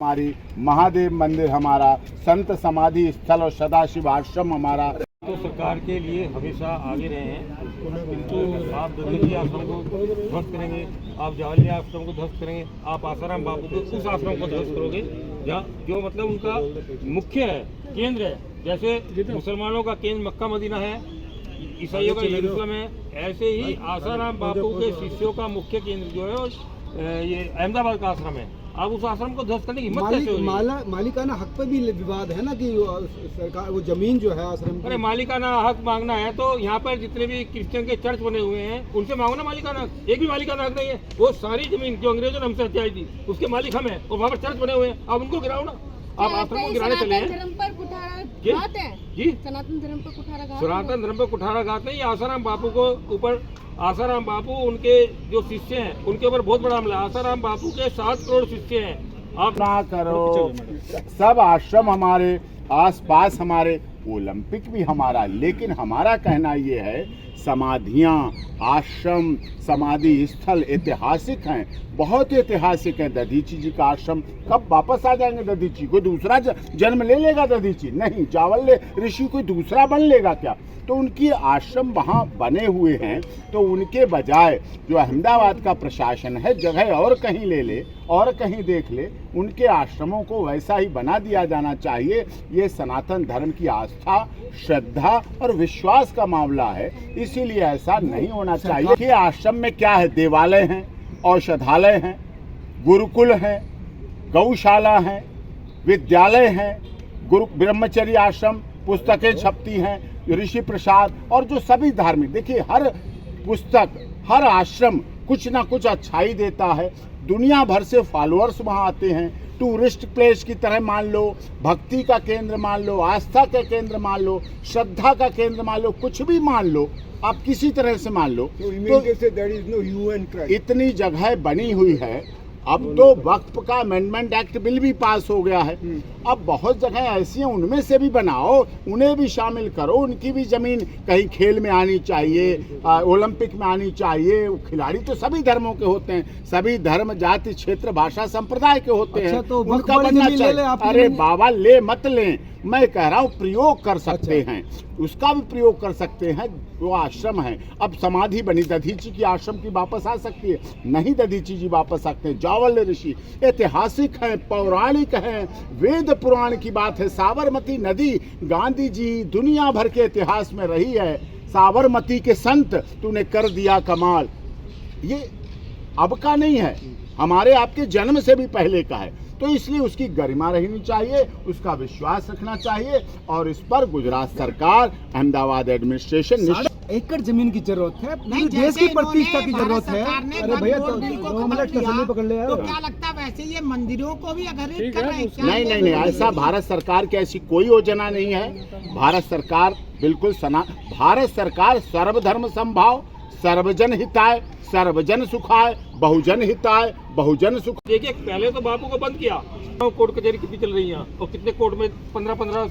हमारी महादेव मंदिर हमारा, संत समाधि स्थल और सदाशिव आश्रम हमारा। तो सरकार के लिए हमेशा आगे रहे हैं, किंतु आप दधीची आश्रम को ध्वस्त करेंगे, आप जावली आश्रम को ध्वस्त करेंगे, आप आसाराम बापू को उस आश्रम को ध्वस्त करोगे जो मतलब उनका मुख्य है, केंद्र है। जैसे मुसलमानों का केंद्र मक्का मदीना है, ईसाइयों का यरूशलेम है, ऐसे ही आसाराम बापू के शिष्यों का मुख्य केंद्र जो है ये अहमदाबाद का आश्रम है। आप उस आश्रम को ध्वस्त करने की हिम्मत कैसे हो रही है? मालिकाना हक पर भी विवाद है ना कि सरकार वो जमीन जो है आश्रम की। अरे मालिकाना हक मांगना है तो यहाँ पर जितने भी क्रिश्चियन के चर्च बने हुए हैं उनसे मांगो ना मालिकाना हक। एक भी मालिकाना हक नहीं है। वो सारी जमीन जो अंग्रेजों ने हमसे हत्याई थी उसके मालिक हम हैं और वहाँ पर चर्च बने हुए हैं, आप उनको गिराओ ना। आप आश्रम को गिराने चले हैं। धर्म पर कुठाराघात है जी, सनातन धर्म पर कुठाराघात, सनातन धर्म पर कुठाराघात नहीं। आसाराम बापू को ऊपर, आसाराम बापू उनके जो शिष्य हैं उनके ऊपर बहुत बड़ा हमला। आसाराम बापू के 7 करोड़ शिष्य हैं। आप ना करो, सब आश्रम हमारे आसपास, हमारे ओलंपिक भी हमारा। लेकिन हमारा कहना ये है, समाधियाँ, आश्रम, समाधि स्थल ऐतिहासिक हैं, बहुत ऐतिहासिक हैं। दधीची जी का आश्रम कब वापस आ जाएंगे? दधीची कोई दूसरा जन्म ले लेगा? दधीची नहीं, जावल्ले ऋषि कोई दूसरा बन लेगा क्या? तो उनकी आश्रम वहाँ बने हुए हैं, तो उनके बजाय जो अहमदाबाद का प्रशासन है जगह और कहीं ले ले और कहीं देख ले, उनके आश्रमों को वैसा ही बना दिया जाना चाहिए। ये सनातन धर्म की आस्था, श्रद्धा और विश्वास का मामला है, इसीलिए ऐसा नहीं होना चाहिए। कि आश्रम में क्या है? देवालय हैं, औषधालय हैं, गुरुकुल हैं, गौशाला हैं, विद्यालय हैं, गुरु ब्रह्मचर्य आश्रम, पुस्तकें छपती हैं, ऋषि प्रसाद और जो सभी धार्मिक, देखिए हर पुस्तक, हर आश्रम कुछ ना कुछ अच्छाई देता है। दुनिया भर से फॉलोअर्स वहाँ आते हैं। टूरिस्ट प्लेस की तरह मान लो, भक्ति का केंद्र मान लो, आस्था का केंद्र मान लो, श्रद्धा का केंद्र मान लो, कुछ भी मान लो, आप किसी तरह से मान लो। तो इतनी जगह बनी हुई है। अब तो वक्फ का अमेंडमेंट एक्ट बिल भी पास हो गया है। अब बहुत जगह ऐसी हैं, उनमें से भी बनाओ, उन्हें भी शामिल करो। उनकी भी जमीन कहीं खेल में आनी चाहिए, ओलंपिक में आनी चाहिए। खिलाड़ी तो सभी धर्मों के होते हैं, सभी धर्म, जाति, क्षेत्र, भाषा, संप्रदाय के होते हैं। तो उनका बनना चाहिए। अरे बाबा, ले मत लें, मैं कह रहा हूँ प्रयोग कर सकते हैं, उसका भी प्रयोग कर सकते हैं। वो आश्रम है, अब समाधि बनी, दधीची की आश्रम की वापस आ सकती है? नहीं, दधीची जी वापस सकते हैं। जावल्ले ऋषि ऐतिहासिक हैं, पौराणिक हैं, वेद पुराण की बात है। साबरमती नदी, गांधी जी दुनिया भर के इतिहास में रही है। साबरमती के संत, तूने कर दिया कमाल, ये अब का नहीं है, हमारे आपके जन्म से भी पहले का है। तो इसलिए उसकी गरिमा रहनी चाहिए, उसका विश्वास रखना चाहिए। और इस पर गुजरात सरकार, अहमदाबाद एडमिनिस्ट्रेशन, एकड़ जमीन की जरूरत है, पूरे देश की प्रतिष्ठा की जरूरत है। अरे भैया, तो 2 मिनट का समय पकड़ ले। तो क्या लगता है वैसे ये मंदिरों को भी अगर कर रहे हैं? नहीं, ऐसा भारत सरकार की ऐसी कोई योजना नहीं है। भारत सरकार बिल्कुल भारत सरकार सर्वधर्म संभाव, सर्वजन हिताय, सर्वजन सुखाय, बहुजन हिताय, बहुजन सुख। देखिए, पहले तो बापू को बंद किया, कोर्ट कचहरी कितनी चल रही है और कितने कोर्ट में 15-15